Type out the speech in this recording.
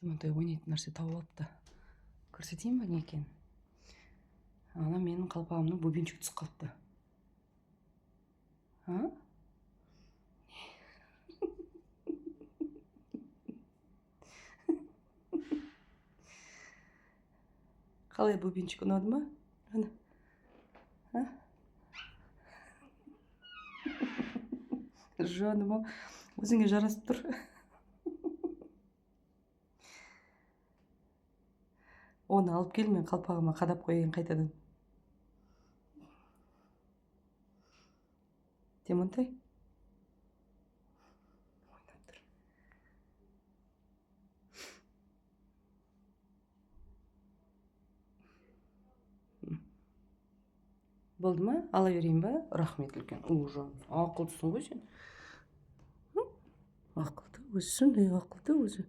Тимонтай ойнайтын нәрсе тауып алыпты. Көрсетейін ба не екенін? Ана менің қалпағымның бөбенчігі түсіп қалыпты. Қалай, бөбенчік ұнады ма? Жаным, өзіңе жарасып тұр. Оны алып кел, мен қалпағыма қадап қояйын қайтадан. Тимонтай ойнап тұр. Болды ма? Ала берейін ба? Рахмет үлкен. Жан, ақылдысың ғой сен. Ақылды өзі, сондай ақылды өзі.